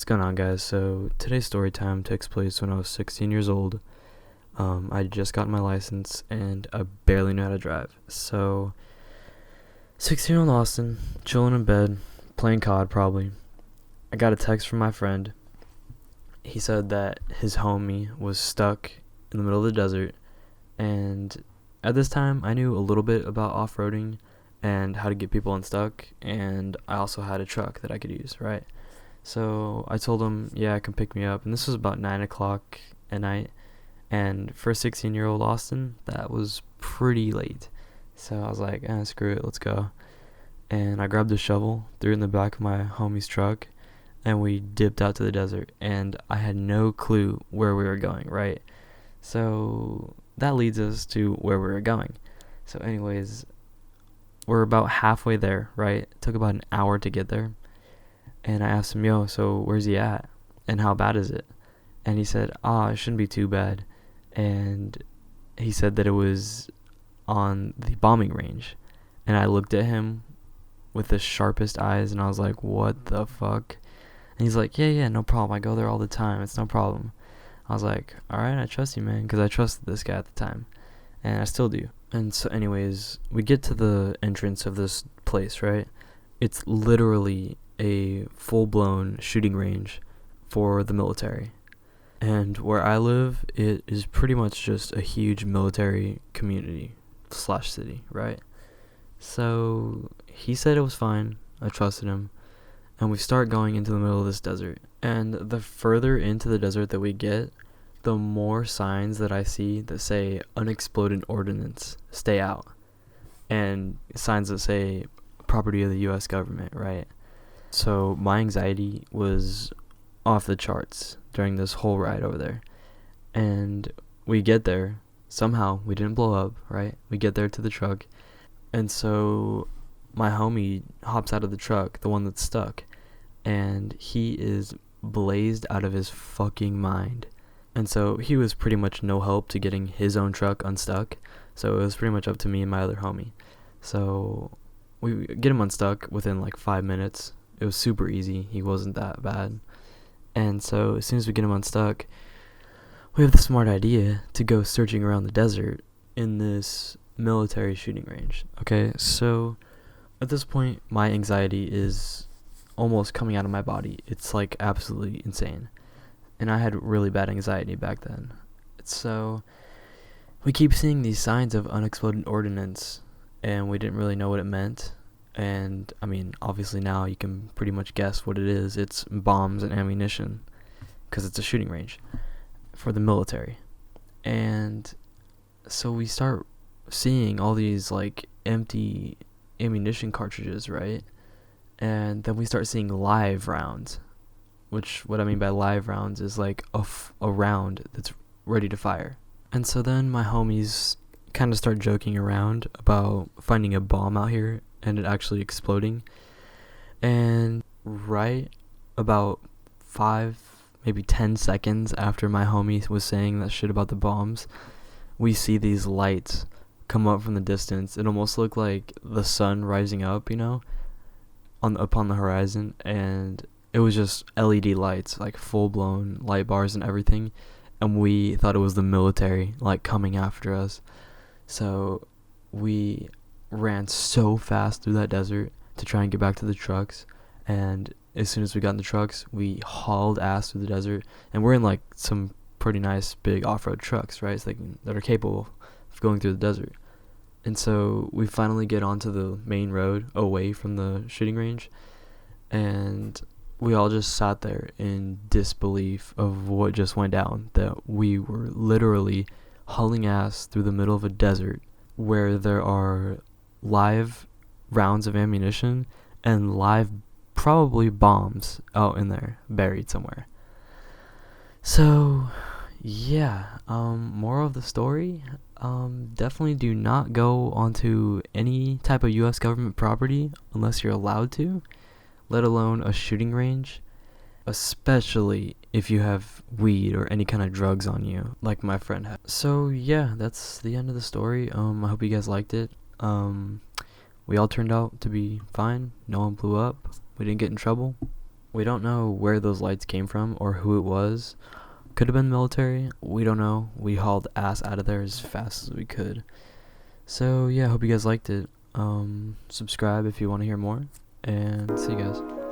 What's going on, guys? So today's story time takes place when I was 16 years old. I had just gotten my license and I barely knew how to drive. So 16-year-old Austin, chilling in bed, playing COD probably. I got a text from my friend. He said that his homie was stuck in the middle of the desert, and at this time I knew a little bit about off-roading and how to get people unstuck, and I also had a truck that I could use, right? So I told him, yeah, I can pick me up. And this was about 9 o'clock at night. And for 16-year-old Austin, that was pretty late. So I was like, screw it, let's go. And I grabbed a shovel, threw it in the back of my homie's truck, and we dipped out to the desert. And I had no clue where we were going, right? So that leads us to where we were going. So anyways, we're about halfway there, right? It took about an hour to get there. And I asked him, yo, so where's he at? And how bad is it? And he said, it shouldn't be too bad. And he said that it was on the bombing range. And I looked at him with the sharpest eyes, and I was like, what the fuck? And he's like, yeah, no problem. I go there all the time. It's no problem. I was like, all right, I trust you, man, because I trusted this guy at the time. And I still do. And so anyways, we get to the entrance of this place, right? It's literally a full-blown shooting range for the military. And where I live, it is pretty much just a huge military community / city, right? So he said it was fine. I trusted him. And we start going into the middle of this desert. And the further into the desert that we get, the more signs that I see that say unexploded ordnance, stay out. And signs that say property of the U.S. government, right? So my anxiety was off the charts during this whole ride over there. And we get there. Somehow we didn't blow up, right? We get there to the truck. And so my homie hops out of the truck, the one that's stuck. And he is blazed out of his fucking mind. And so he was pretty much no help to getting his own truck unstuck. So it was pretty much up to me and my other homie. So we get him unstuck within like 5 minutes. It was super easy. He wasn't that bad. And so as soon as we get him unstuck, we have the smart idea to go searching around the desert in this military shooting range. Okay, so at this point, my anxiety is almost coming out of my body. It's like absolutely insane. And I had really bad anxiety back then. So we keep seeing these signs of unexploded ordnance, and we didn't really know what it meant. And I mean, obviously now you can pretty much guess what it is. It's bombs and ammunition, because it's a shooting range for the military. And so we start seeing all these like empty ammunition cartridges, right? And then we start seeing live rounds, which what I mean by live rounds is like a round that's ready to fire. And so then my homies kind of start joking around about finding a bomb out here and it actually exploding. And right about 5, maybe 10 seconds after my homie was saying that shit about the bombs, we see these lights come up from the distance. It almost looked like the sun rising up, upon the horizon, and it was just LED lights, like full-blown light bars and everything, and we thought it was the military, like, coming after us. So we ran so fast through that desert to try and get back to the trucks, and as soon as we got in the trucks, we hauled ass through the desert, and we're in like some pretty nice big off-road trucks, right? So that are capable of going through the desert. And so we finally get onto the main road away from the shooting range, and we all just sat there in disbelief of what just went down, that we were literally hauling ass through the middle of a desert where there are live rounds of ammunition and live probably bombs out in there buried somewhere. So yeah, moral of the story, definitely do not go onto any type of US government property unless you're allowed to, let alone a shooting range, especially if you have weed or any kind of drugs on you, like my friend had. So yeah, that's the end of the story. I hope you guys liked it. We all turned out to be fine. No one blew up. We didn't get in trouble. We don't know where those lights came from or who it was. Could have been military. We don't know. We hauled ass out of there as fast as we could. So yeah, hope you guys liked it. Subscribe if you want to hear more, and see you guys.